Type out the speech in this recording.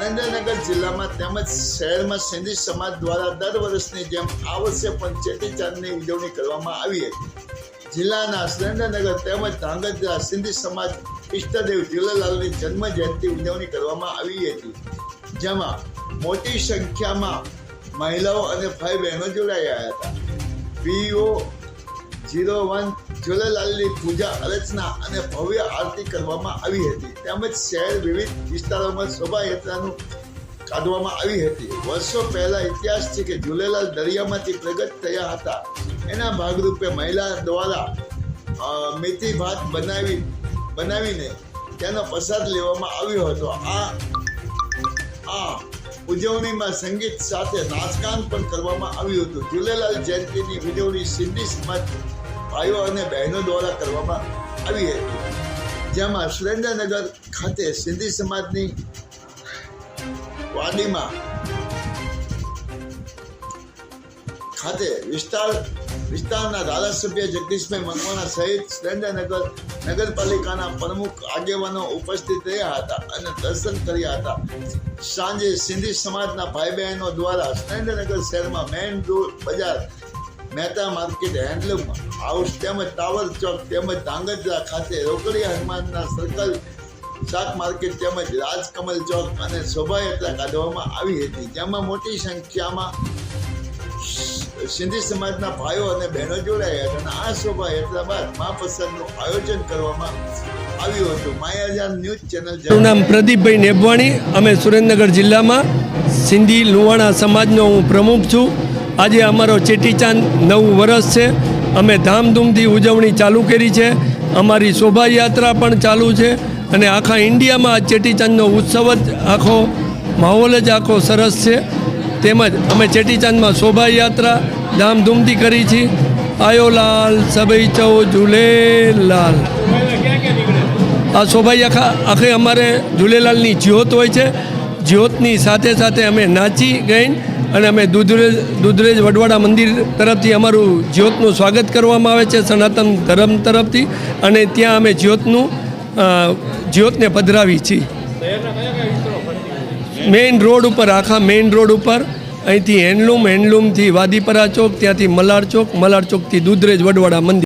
સુરેન્દ્રનગર જિલ્લામાં તેમજ શહેરમાં સિંધી સમાજ દ્વારા દર વર્ષની જેમ આ વર્ષે પણ ચેટીચાંદની ઉજવણી કરવામાં આવી હતી। જિલ્લાના સુરેન્દ્રનગર તેમજ ધાંગધ્રા સિંધી સમાજ ઈષ્ટદેવ ઝૂલેલાલની જન્મ જયંતિ ઉજવણી કરવામાં આવી હતી, જેમાં મોટી સંખ્યામાં મહિલાઓ અને ભાઈ બહેનો જોડાયા હતા। VO 01 ઝૂલેલાલની પૂજા અર્ચના અને ભવ્ય આરતી કરવામાં આવી હતી, તેમજ શહેર વિવિધ વિસ્તારોમાં શોભાયાત્રાનું કાઢવામાં આવી હતી। વર્ષો પહેલા ઇતિહાસ છે કે ઝૂલેલાલ દરિયામાંથી પ્રગટ થયા હતા, એના ભાગરૂપે મહિલા દ્વારા મેથી ભાત બનાવીને તેનો પ્રસાદ લેવામાં આવ્યો હતો। આ ઉજવણીમાં સંગીત સાથે નાચગાન પણ કરવામાં આવ્યું હતું। ઝૂલેલાલ જયંતિની ઉજવણી સિંધી સમાજ ભાઈઓ અને બહેનો દ્વારા કરવામાં આવી હતી, જેમાં સુરેન્દ્રનગર ખાતે સિંધી સમાજની વાડીમાં ખાતે વિસ્તારના ધારાસભ્ય જગદીશભાઈ મકવાણા સહિત સુરેન્દ્રનગર નગરપાલિકાના પ્રમુખ આગેવાનો ઉપસ્થિત રહ્યા હતા અને દર્શન કર્યા હતા। સાંજે સિંધી સમાજના ભાઈ બહેનો દ્વારા સુરેન્દ્રનગર શહેરમાં મેઇન રોડ બજાર, મહેતા માર્કેટ, હેન્ડલૂમ હાઉસ તેમજ ટાવર ચોક તેમજ ધાંગધ્રા ખાતે રોકડિયા હનુમાનના સર્કલ, શાક માર્કેટ તેમજ રાજકમલ ચોક અને શોભાયાત્રા કાઢવામાં આવી હતી, જેમાં મોટી સંખ્યામાં સિંધી સમાજના ભાઈઓ અને બહેનો જોડાયા હતા અને આ શોભાયાત્રા બાદ મહાપ્રસાદનું આયોજન કરવામાં આવ્યું હતું। માયાજાન ન્યૂઝ ચેનલ। મારું નામ પ્રદીપભાઈ નેબવાણી, અમે સુરેન્દ્રનગર જિલ્લામાં સિંધી લુવાણા સમાજનો હું પ્રમુખ છું। આજે અમારો ચેટીચાંદ 9 વર્ષ છે। અમે ધામધૂમથી ઉજવણી ચાલુ કરી છે। અમારી શોભાયાત્રા પણ ચાલુ છે અને આખા ઇન્ડિયામાં આ ચેટીચાંદનો ઉત્સવ જ આખો માહોલ જ આખો સરસ છે। તેમજ અમે ચેટીચાંદમાં શોભાયાત્રા ધામધૂમથી કરી છે। આયો લાલ સભઈ ચૌ ઝૂલેલાલ। આ શોભાયાત્રા આખે અમારે ઝૂલેલાલની જ્યોત હોય છે। જ્યોતની સાથે સાથે અમે નાચી ગઈ અને અમે દુધરેજ વડવાડા મંદિર તરફથી અમારું જ્યોતનું સ્વાગત કરવામાં આવે છે સનાતન ધર્મ તરફથી, અને ત્યાં અમે જ્યોતને પધરાવી છીએ। મેઇન રોડ ઉપર, આખા મેઇન રોડ ઉપર અહીંથી હેન્ડલૂમથી વાદીપરા ચોક, ત્યાંથી મલાડ ચોકથી દુધરેજ વડવાડા મંદિર।